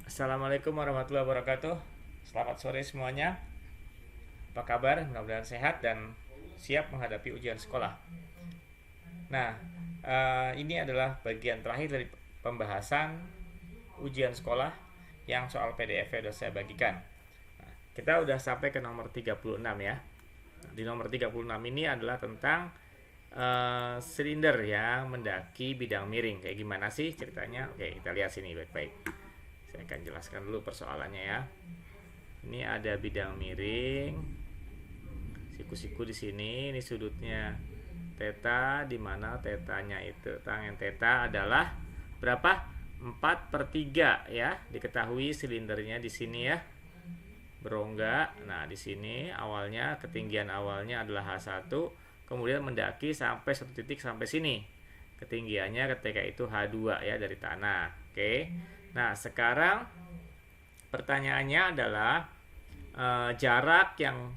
Assalamualaikum warahmatullahi wabarakatuh. Selamat sore semuanya. Apa kabar? Mudah-mudahan sehat dan siap menghadapi ujian sekolah. Nah, ini adalah bagian terakhir dari pembahasan ujian sekolah yang soal PDF sudah saya bagikan. Nah, kita udah sampai ke nomor 36 ya. Di nomor 36 ini adalah tentang silinder yang mendaki bidang miring. Kayak gimana sih ceritanya? Oke, kita lihat sini baik-baik. Saya akan jelaskan dulu persoalannya ya. Ini ada bidang miring, siku-siku di sini. Ini sudutnya theta, di mana tetanya itu tangen theta adalah berapa? 4/3 ya. Diketahui silindernya di sini ya, berongga. Nah, di sini awalnya ketinggian awalnya adalah H1, kemudian mendaki sampai satu titik sampai sini. Ketinggiannya ketika itu H2 ya dari tanah. Oke. Nah, sekarang pertanyaannya adalah jarak yang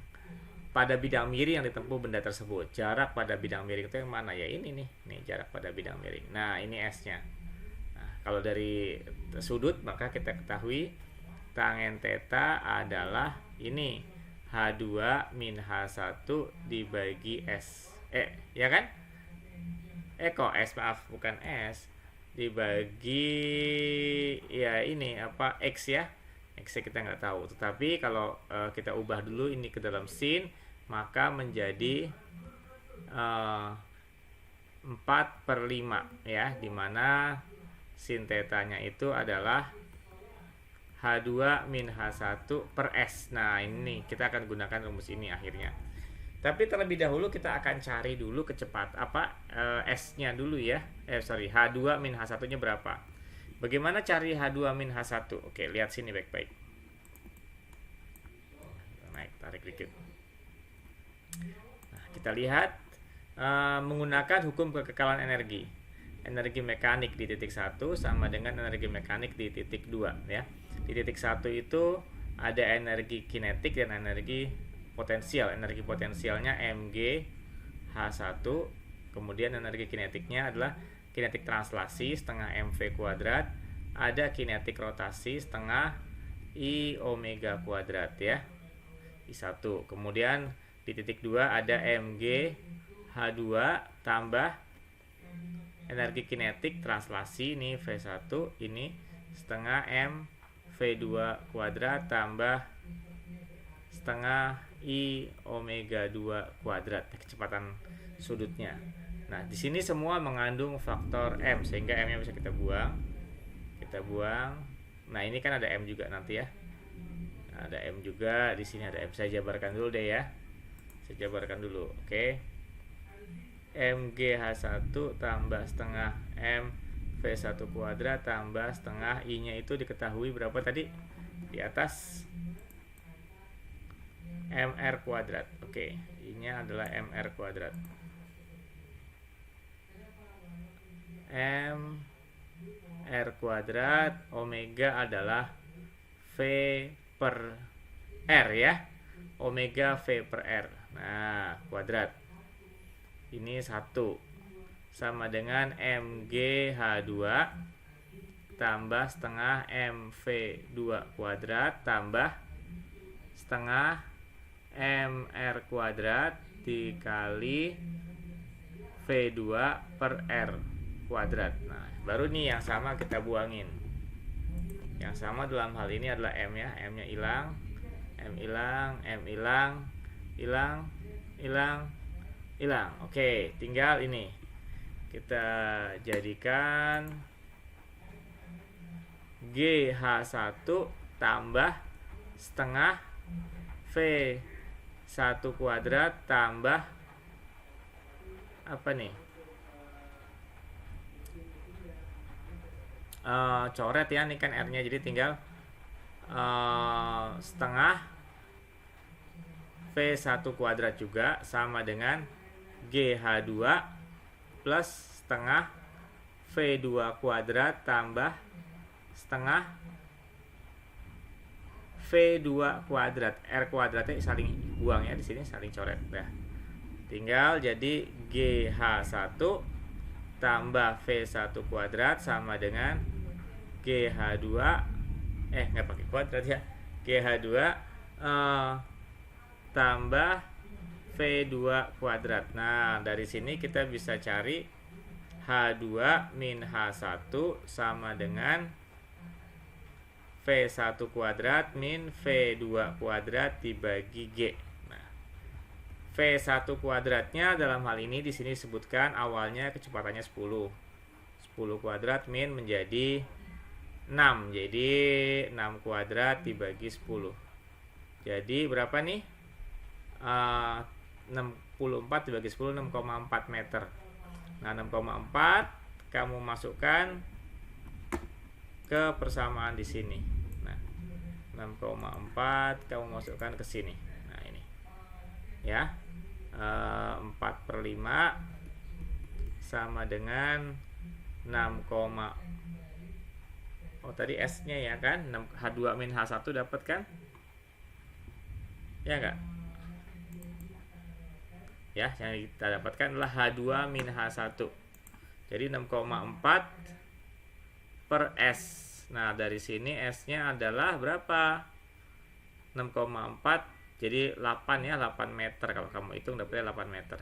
pada bidang miring yang ditempuh benda tersebut. Jarak pada bidang miring itu yang mana ya? Ini nih, jarak pada bidang miring. Nah, ini S-nya. Nah, kalau dari sudut maka kita ketahui tangen theta adalah ini H2 min H1 dibagi S. Ya kan? Kok S, maaf, bukan S. Dibagi ya ini apa X ya. X kita nggak tahu, tetapi kalau kita ubah dulu ini ke dalam sin, maka menjadi 4/5 ya, dimana sin tetanya itu adalah H2 min H1 per S. Nah, ini kita akan gunakan rumus ini akhirnya. Tapi terlebih dahulu kita akan cari dulu S-nya dulu ya. H2 min H1-nya berapa? Bagaimana cari H2 min H1? Oke, lihat sini baik-baik. Naik, tarik dikit. Nah, kita lihat menggunakan hukum kekekalan energi. Energi mekanik di titik 1 sama dengan energi mekanik di titik 2 ya. Di titik 1 itu ada energi kinetik dan energi potensial. Energi potensialnya mg H1, kemudian energi kinetiknya adalah kinetik translasi setengah mv kuadrat, ada kinetik rotasi setengah I omega kuadrat ya, I1. Kemudian di titik 2 ada mg H2 tambah energi kinetik translasi ini V1, ini setengah m V2 kuadrat tambah setengah I omega 2 kuadrat, kecepatan sudutnya. Nah, di sini semua mengandung faktor M sehingga M-nya bisa kita buang. Kita buang. Nah, ini kan ada M juga nanti ya. Nah, ada M juga, di sini ada M. Saya jabarkan dulu deh ya. Saya jabarkan dulu. Oke. MgH1 tambah setengah M V1 kuadrat tambah setengah I-nya itu diketahui berapa tadi? Di atas mr kuadrat. Oke, I-nya adalah mr kuadrat. mr kuadrat, omega adalah V per R ya. Omega V per R. Nah, kuadrat. Ini 1 sama dengan mgh2 tambah setengah mv2 kuadrat tambah setengah mr kuadrat dikali v2 per r kuadrat. Nah, baru nih yang sama kita buangin. Yang sama dalam hal ini adalah m ya. M-nya hilang, m hilang, m hilang, hilang, hilang, hilang. Oke, tinggal ini kita jadikan GH1 tambah setengah V1 kuadrat tambah apa nih? Coret ya, ini kan R-nya, jadi tinggal setengah V1 kuadrat juga sama dengan GH2 plus setengah V2 kuadrat tambah setengah V2 kuadrat. R kuadratnya saling buang ya, di sini saling coret ya. Tinggal jadi GH1 tambah V1 kuadrat sama dengan GH2 nggak pakai kuadrat ya, GH2 tambah V2 kuadrat. Nah, dari sini kita bisa cari H2 min H1 sama dengan V1 kuadrat min V2 kuadrat dibagi G. Nah, V1 kuadratnya dalam hal ini di sini disebutkan awalnya kecepatannya 10. 10 kuadrat min menjadi 6. Jadi 6 kuadrat dibagi 10. Jadi berapa nih? 64 dibagi 10 6,4 meter. Nah, 6,4 kamu masukkan ke persamaan di sini. Nah, 6,4 kamu masukkan ke sini. Nah, ini. Ya. 4/5 sama dengan 6, tadi S-nya ya kan? H2 min H1 dapat kan? Ya enggak? Ya, yang kita dapatkan adalah H2 min H1. Jadi 6,4 per S. Nah, dari sini S-nya adalah berapa? 6,4. Jadi 8 ya, 8 meter. Kalau kamu hitung dapatnya 8 meter.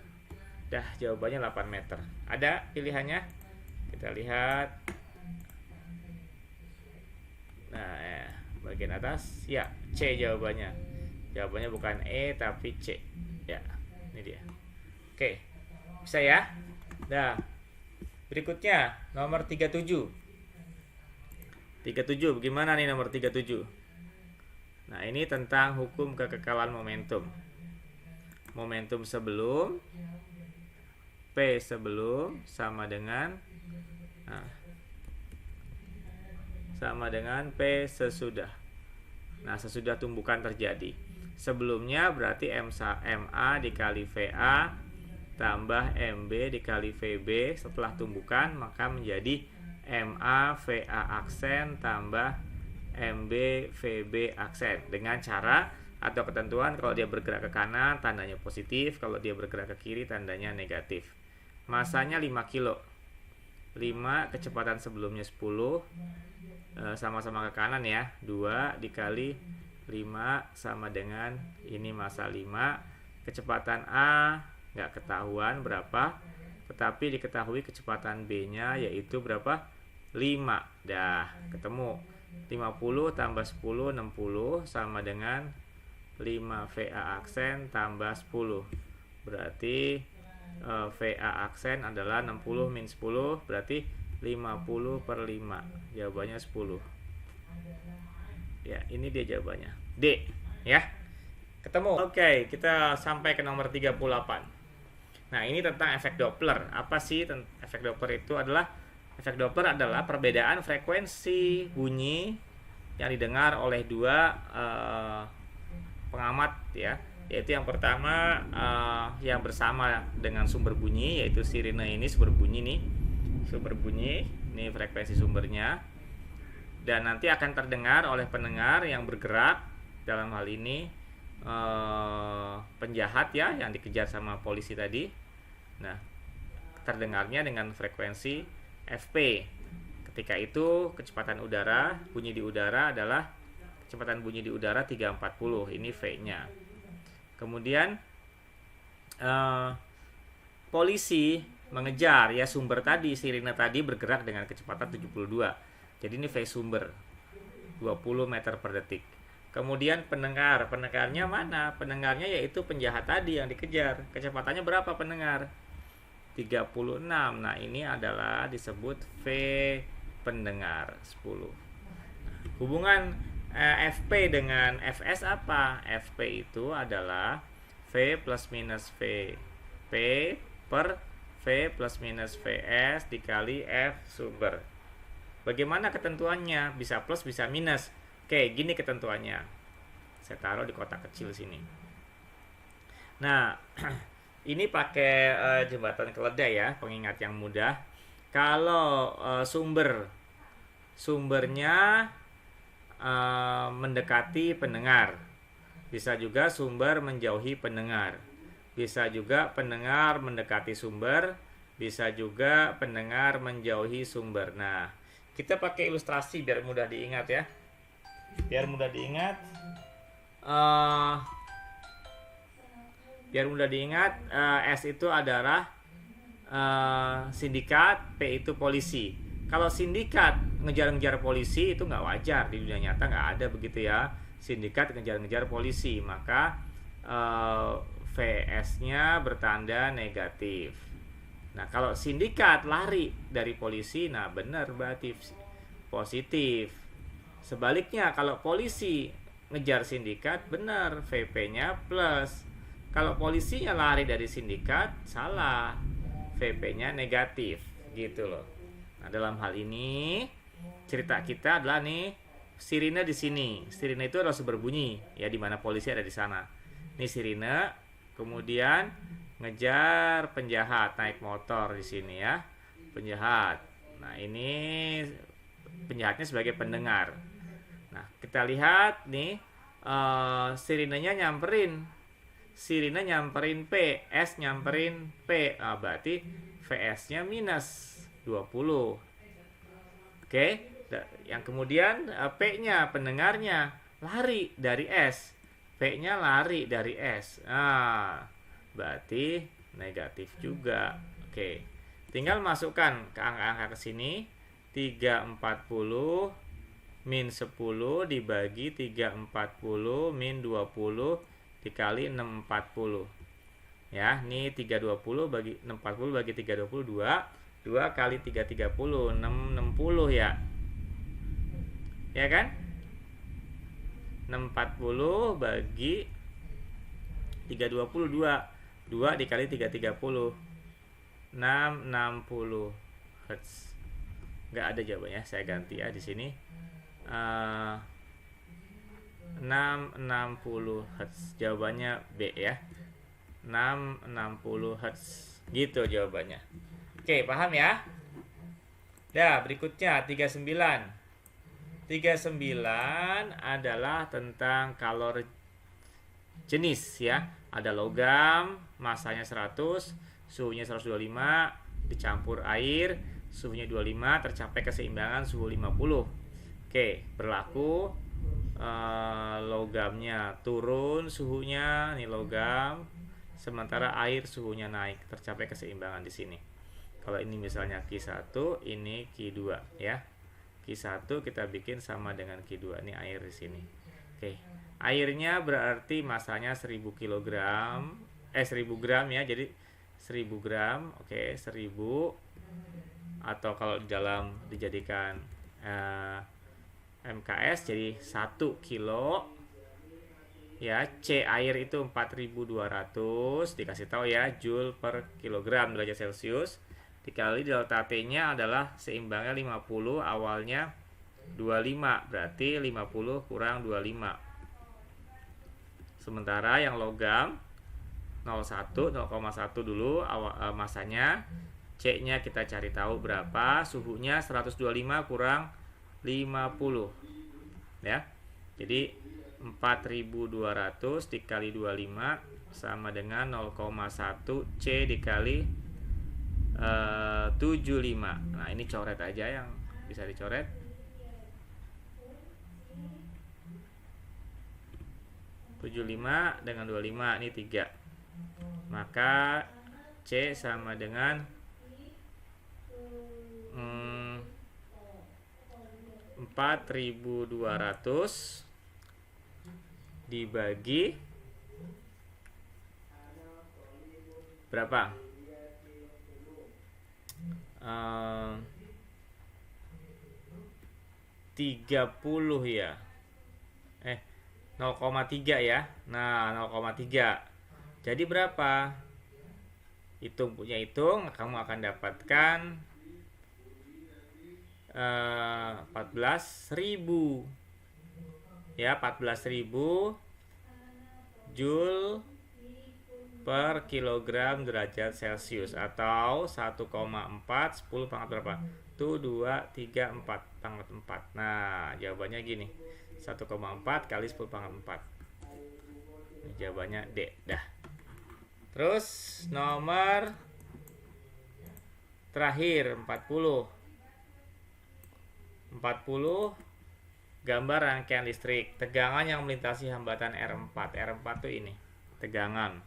Dah, jawabannya 8 meter. Ada pilihannya? Kita lihat. Nah, bagian atas ya, C jawabannya. Jawabannya bukan E tapi C. Ya, ini dia. Oke. Bisa ya? Nah, berikutnya nomor 37. 37 bagaimana nih nomor 37? Nah, ini tentang hukum kekekalan momentum. Momentum sebelum P sebelum sama dengan P sesudah. Nah, sesudah tumbukan terjadi. Sebelumnya berarti MA dikali VA tambah MB dikali VB. Setelah tumbukan maka menjadi MA VA aksen tambah MB VB aksen. Dengan cara atau ketentuan, kalau dia bergerak ke kanan tandanya positif, kalau dia bergerak ke kiri tandanya negatif. Masanya 5 kilo. 5 kecepatan sebelumnya 10, sama-sama ke kanan ya. 2 dikali 5 sama dengan ini massa 5. Kecepatan A nggak ketahuan berapa, tetapi diketahui kecepatan B-nya yaitu berapa? 5. Dah ketemu. 50 tambah 10 60 sama dengan 5 VA aksen tambah 10. Berarti VA aksen adalah 60 min 10, berarti 50/5. Jawabannya 10. Ya, ini dia jawabannya. D, ya. Ketemu. Oke, kita sampai ke nomor 38. Nah, ini tentang efek Doppler. Apa sih efek Doppler itu? Efek Doppler adalah perbedaan frekuensi bunyi yang didengar oleh dua pengamat ya. Yaitu yang pertama yang bersama dengan sumber bunyi, yaitu sirine ini sumber bunyi nih. Sumber bunyi, ini frekuensi sumbernya. Dan nanti akan terdengar oleh pendengar yang bergerak, dalam hal ini penjahat ya yang dikejar sama polisi tadi. Nah, terdengarnya dengan frekuensi FP. Ketika itu kecepatan udara, bunyi di udara adalah kecepatan bunyi di udara 340. Ini V-nya. Kemudian polisi mengejar ya sumber tadi, sirine tadi bergerak dengan kecepatan 72. Jadi ini V sumber 20 meter per detik. Kemudian pendengarnya mana? Pendengarnya yaitu penjahat tadi yang dikejar. Kecepatannya berapa pendengar? 36. Nah, ini adalah disebut V pendengar 10. Hubungan FP dengan FS apa? FP itu adalah V plus minus VP per V plus minus VS dikali F sumber. Bagaimana ketentuannya? Bisa plus, bisa minus. Oke, gini ketentuannya. Saya taruh di kotak kecil sini. Nah, ini pakai jembatan keledai ya, pengingat yang mudah. Kalau sumbernya mendekati pendengar, bisa juga sumber menjauhi pendengar, bisa juga pendengar mendekati sumber, bisa juga pendengar menjauhi sumber. Nah, kita pakai ilustrasi biar mudah diingat ya. Biar mudah diingat, S itu adalah sindikat, P itu polisi. Kalau sindikat ngejar-ngejar polisi itu nggak wajar, di dunia nyata nggak ada begitu ya. Sindikat ngejar-ngejar polisi, maka VS-nya bertanda negatif. Nah, kalau sindikat lari dari polisi, nah benar berarti positif. Sebaliknya, kalau polisi ngejar sindikat, benar VP-nya plus. Kalau polisinya lari dari sindikat, salah, VP-nya negatif, gitu loh. Nah, dalam hal ini cerita kita adalah nih, sirine di sini. Sirine itu adalah sumber bunyi, ya, di mana polisi ada di sana. Ini sirine, kemudian ngejar penjahat naik motor di sini ya, penjahat. Nah, ini penjahatnya sebagai pendengar. Nah, kita lihat nih, sirinenya nyamperin. Sirine nyamperin P, S nyamperin P. Nah, berarti VS-nya minus 20. Oke, yang kemudian P-nya pendengarnya lari dari S. P-nya lari dari S. Nah, berarti negatif juga. Oke. Tinggal masukkan ke angka-angka ke sini. 340 min 10 dibagi 340 min 20 dikali 640. Ya, ini 320 bagi 640 bagi 320 2 kali 330 660 ya. Ya kan? 640 bagi 320 2 dikali 330 660 Hz. Nggak ada jawabannya, saya ganti ya di sini. 660 Hz. Jawabannya B ya. 660 Hz. Gitu jawabannya. Oke, paham ya? Dah, berikutnya 39. 39 adalah tentang kalor jenis ya. Ada logam, masanya 100, suhunya 125, dicampur air, suhunya 25, tercapai keseimbangan suhu 50. Oke, berlaku logamnya turun suhunya, nih logam, sementara air suhunya naik, tercapai keseimbangan di sini. Kalau ini misalnya Q1, ini Q2 ya. Q1 kita bikin sama dengan Q2, ini air di sini. Oke. Airnya berarti masanya 1000 kg, 1000 gram ya. Jadi 1000 gram, oke, 1000, atau kalau di dalam dijadikan MKS jadi 1 kilo ya. C air itu 4200, dikasih tahu ya, joule per kilogram derajat Celcius, dikali delta T nya adalah seimbangnya 50, awalnya 25, berarti 50 kurang 25. Sementara yang logam 0,1 dulu masanya, C nya kita cari tahu berapa, suhunya 125 kurang 50 ya. Jadi 4200 dikali 25 sama dengan 0,1 C dikali 75. Nah, ini coret aja yang bisa dicoret. dengan 25 ini 3. Maka C sama dengan 4200 dibagi berapa? 30 ya. 0,3 ya. Nah, 0,3. Jadi berapa? Punya hitung, kamu akan dapatkan 14.000. Ya, 14.000 joule per kilogram derajat Celcius, atau 1,4 10 pangkat berapa? Tuh 2 3 4 pangkat 4. Nah, jawabannya gini. 1,4 kali 10 pangkat 4. Jawabannya D. Dah. Terus nomor terakhir 40 Gambar rangkaian listrik. Tegangan yang melintasi hambatan R4. R4 tuh ini. Tegangan.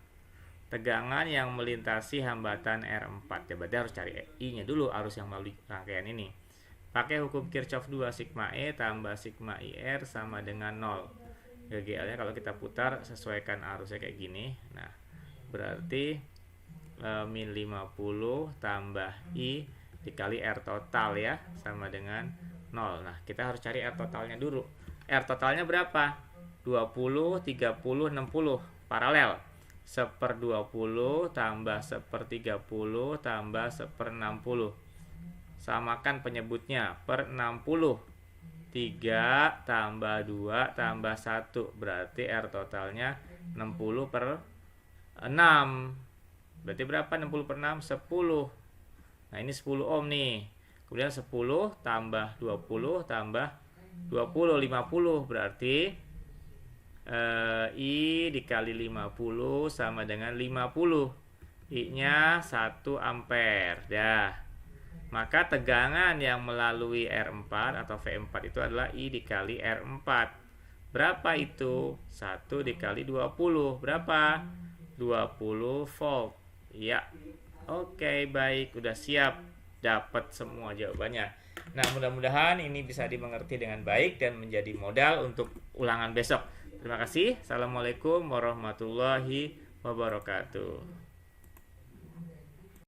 Tegangan yang melintasi hambatan R4. Ya, berarti harus cari I-nya dulu, arus yang melalui rangkaian ini. Pakai hukum Kirchhoff 2, sigma E tambah sigma IR sama dengan 0. GGL-nya kalau kita putar, sesuaikan arusnya kayak gini. Nah, berarti min 50 tambah I dikali R total ya, sama dengan 0. Nah, kita harus cari R totalnya dulu. R totalnya berapa? 20, 30, 60. Paralel. 1/20 tambah 1/30 tambah 1/60. Samakan penyebutnya per 60. 3 tambah 2 tambah 1. Berarti R totalnya 60/6. Berarti berapa 60/6? 10. Nah, ini 10 ohm nih. Kemudian 10 tambah 20 tambah 20, 50. Berarti I dikali 50 sama dengan 50. I-nya 1 ampere. Dah. Maka tegangan yang melalui R4 atau V4 itu adalah I dikali R4. Berapa itu? 1 dikali 20. Berapa? 20 volt. Ya. Oke, baik. Udah siap. Dapat semua jawabannya. Nah, mudah-mudahan ini bisa dimengerti dengan baik dan menjadi modal untuk ulangan besok. Terima kasih. Assalamualaikum warahmatullahi wabarakatuh.